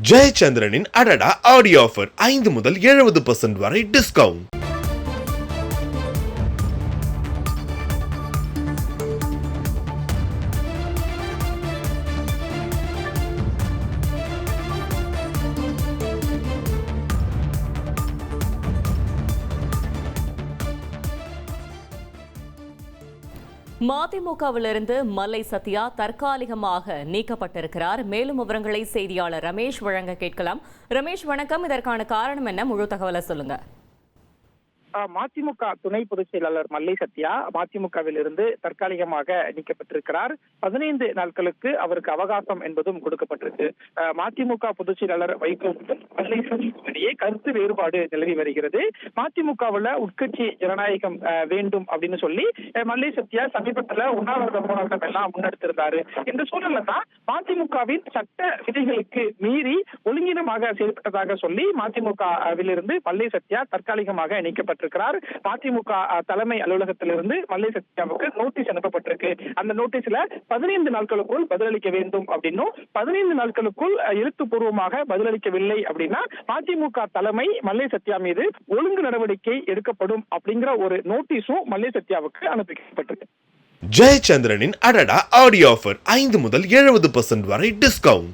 ஜெயச்சந்திரனின் அடடா audio offer 5 முதல் 70% வரை டிஸ்கவுண்ட். மதிமுகவிலிருந்து மல்லை சத்யா தற்காலிகமாக நீக்கப்பட்டிருக்கிறார். மேலும் விவரங்களை செய்தியாளர் ரமேஷ் வழங்க கேட்கலாம். ரமேஷ் வணக்கம். இதற்கான காரணம் என்ன? முழு தகவலை சொல்லுங்க. மதிமுக துணை பொதுச் செயலாளர் மல்லை சத்யா மதிமுகவில் இருந்து தற்காலிகமாக நீக்கப்பட்டிருக்கிறார். 15 நாட்களுக்கு அவருக்கு அவகாசம் என்பதும் கொடுக்கப்பட்டிருக்கு. மதிமுக பொதுச் செயலாளர் வைகோ மல்லை சத்யா கருத்து வேறுபாடு நிலவி வருகிறது. மதிமுகவில் உட்கட்சி ஜனநாயகம் வேண்டும் அப்படின்னு சொல்லி மல்லை சத்யா சமீபத்தில் உண்ணாவிரத போராட்டம் எல்லாம் முன்னெடுத்திருந்தாரு. இந்த சூழல்ல தான் மதிமுகவின் சட்ட விதிகளுக்கு மீறி ஒழுங்கீனமாக செயல்பட்டதாக சொல்லி மதிமுகவில் இருந்து மல்லை சத்யா தற்காலிகமாக நீக்கப்பட்டிருக்கிறார். மதிமுக தலைமை அலுவலகத்திலிருந்து மல்லை சத்யாவுக்கு நோட்டீஸ் அனுப்பப்பட்டிருக்கு. அந்த நோட்டீஸ்ல 15 நாட்களுக்குள் பதிலளிக்க வேண்டும் அப்படின்னும், 15 நாட்களுக்குள் எழுத்துப்பூர்வமாக பதிலளிக்கவில்லை அப்படின்னா மதிமுக தலைமை மல்லை சத்யா மீது ஒழுங்கு நடவடிக்கை எடுக்கப்படும் அப்படிங்கிற ஒரு நோட்டீஸும் மல்லை சத்யாவுக்கு அனுப்பிக்கப்பட்டிருக்கு. ஜெயச்சந்திரனின் அடடா ஆடியோ ஆஃபர் 5 முதல் 70% வரை டிஸ்கவுண்ட்.